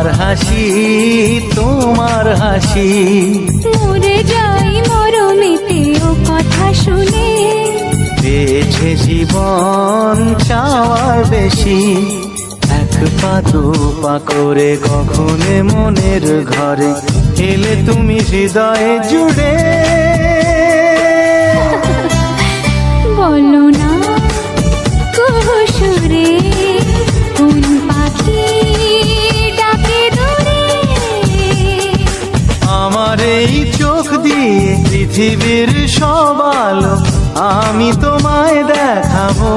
তোমার হাসি, তোমার হাসি। মরে যাই মরমিতে ও কথা শুনে, পেয়েছে জীবন চাওয়ার বেশি। এক পা দু পা করে কখনে মনের ঘরে এলে তুমি হৃদয়ে জুড়ে। বলো না কুহুসুরে কোন পাখি ডাকে দূরে। আমার এই চোখ দিয়ে পৃথিবীর সব আলো আমি তোমায় দেখাবো।